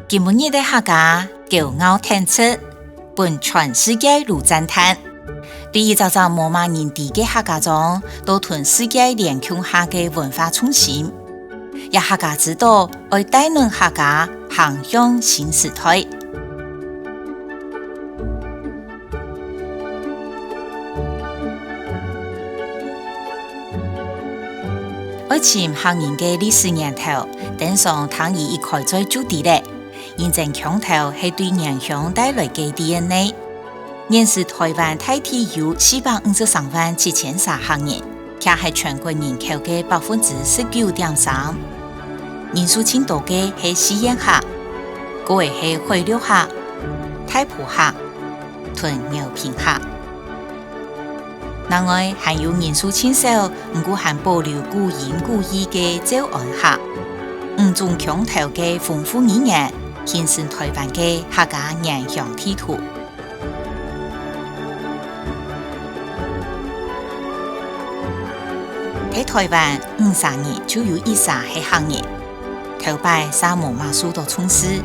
今日的客家骄傲挺出，本全世界如赞叹。对于早早无万人地的客家中，都同世界联强下的文化中心，也客家知道要带领客家行向新时代。爱情客人的历史年頭，登上湯伊已開在主地咧。現正強調係對人鄉帶來嘅 DNA。現時台灣大體有453萬7300客人，且係全國人口嘅19.3%。人數最多嘅係西燕客，個位係回流客、太埔客同牛坪客。另外，還有人數輕少，唔過還保留古言古意嘅周安客，五種腔調嘅豐富語言，形成台灣嘅客家人鄉地圖。喺台灣50年就有以上係客人，頭擺沙無馬數到充實，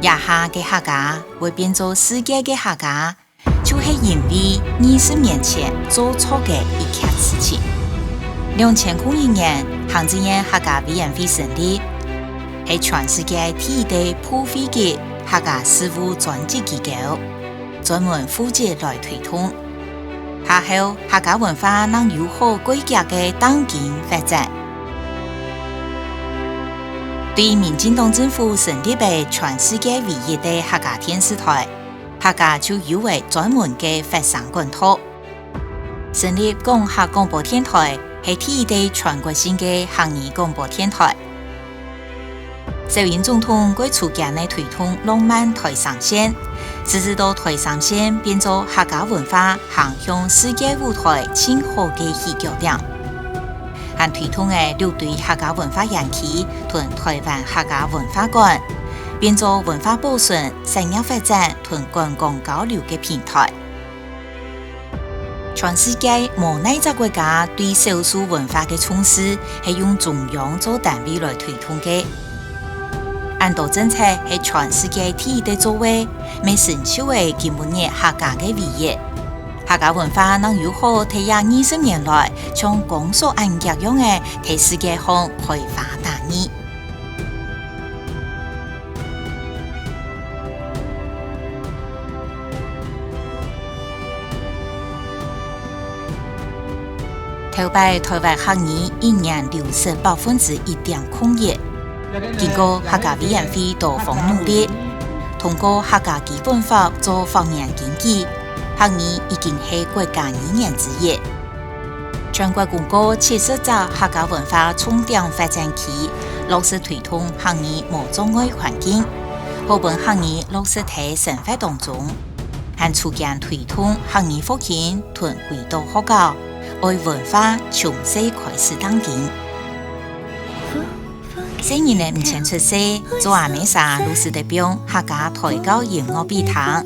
亞下嘅客家會變做世界嘅客家。就是因為20年前做錯嘅一件事情。2001年，行政院客家委員會成立，係全世界第一個普惠嘅客家事務專職機構，專門負責來推動。下後，客家文化能有好規格嘅當今發展。對民進黨政府成立嘅全世界唯一嘅客家電視台。客家就有為專門嘅發聲管道，成立講客廣播電台，係第一個全國性嘅客語廣播電台。小英總統喺初期內推動浪漫台三線，直至到台三線變做客家文化行向世界舞台最好嘅起腳點。還推動嘅6隊客家文化園區同台灣客家文化館。變做文化保存、產業發展同觀光交流嘅平台。全世界無哪一個國家對少數文化嘅重視係用中央做單位來推動嘅。安度政策係全世界第一個作為，未成就嘅今日客家嘅唯一。客家文化能如何喺20年來將光速按一樣嘅喺世界上開花大義。頭擺台灣客語一年流失1.01%，經過客家委員會多方努力，通過客家基本法做方言經濟，客語已經係國家語言之一。全國公告70個客家文化重點發展區，落實推動客語無障礙環境，好本客語落實喺生活當中，還促進推動客語復興同歸島學校。愛文化從小開始當今。新年呢唔前出世，做阿美莎老師代表客家台高音樂比堂。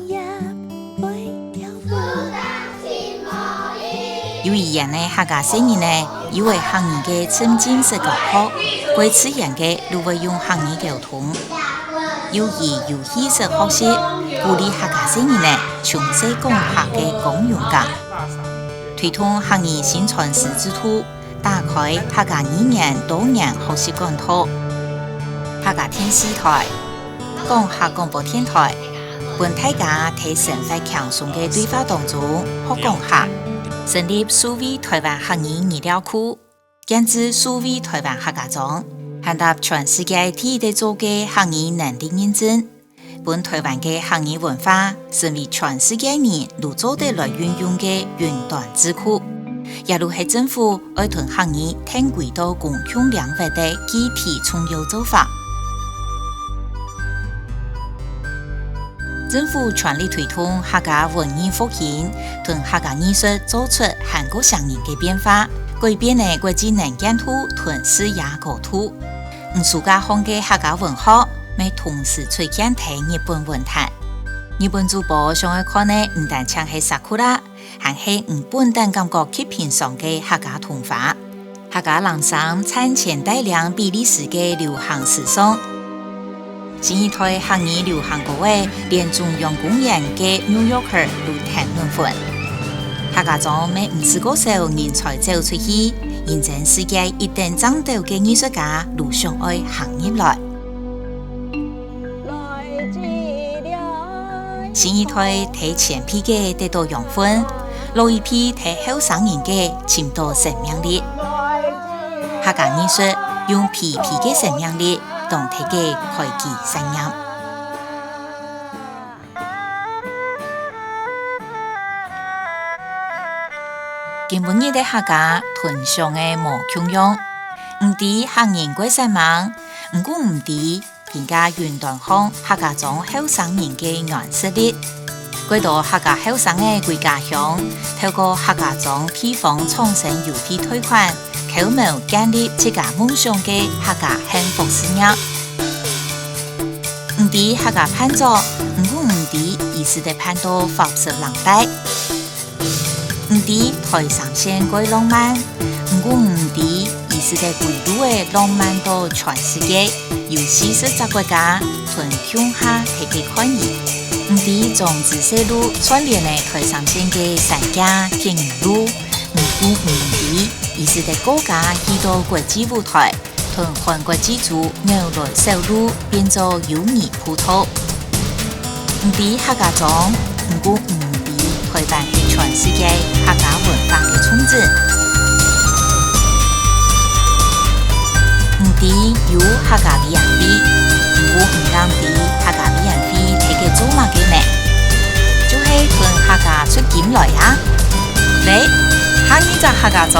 有一年呢，客家新年呢，以為客語嘅沉浸式教學，為此樣嘅如何用客語溝通，有意遊戲式學習，鼓勵客家新年呢，從小講客嘅公用感。推動客語新傳師之途，打開客家語言多元學習管道。客家電視台、講客廣播電台，本大家喺生活輕鬆嘅對話當中學講客，成立數位台灣客語資料庫，建置數位台灣客家莊，獲得全世界第一個做嘅客語能力認證。本台灣嘅客語文化成為全世界人都做得來運用嘅雲端智庫，也如係政府愛同客語聽軌道共享兩域的具體重要做法。政府全力推動客家文藝復興，同客家藝術做出韓國相應嘅變化，改變嘅國際能見度同視野高度。暑假放嘅客家文學。咪同時出現喺日本文壇，日本主播上愛看呢，唔但唱係薩庫拉，還係唔本等感覺極平常嘅客家童話。客家人生產前大量比利時嘅流行時尚，新一代客語流行歌嘅連中央公園嘅 New Yorker 都談論分。客家中每50個首人才走出去，認證世界一定爭到嘅藝術家都想愛行入來。新一代睇前批嘅得到養分，老一批睇後生人嘅潛到生命力。客家藝術用皮皮嘅生命力，當睇嘅開啟生命。今本日的客家屯上嘅無窮用，唔知客人過什麼，唔過唔知評價雲端方客家中後生人嘅顏色力。歸到客家後生嘅歸家鄉，透過客家中地方創新郵票推款，口謀建立自家夢想嘅客家幸福事業。唔知客家盼咗，唔過唔知意思的盼到發色浪帶。唔知台上線過浪漫，唔過唔知意思的歸路嘅浪漫到全世界，由40個國家從鄉下睇嘅看意。唔知從自細路串聯嘅台上線嘅山家田路，唔過唔知意思的國家去到國際舞台，同韓國之主牛來小路變做友誼葡萄。唔知客家中，唔過唔知台灣係全世界客家文化嘅種子。唔知有客家美人飛，唔過唔敢知客家美人飛睇嘅做乜嘅呢？就係同客家出境來啊！嚟，下一集客家中。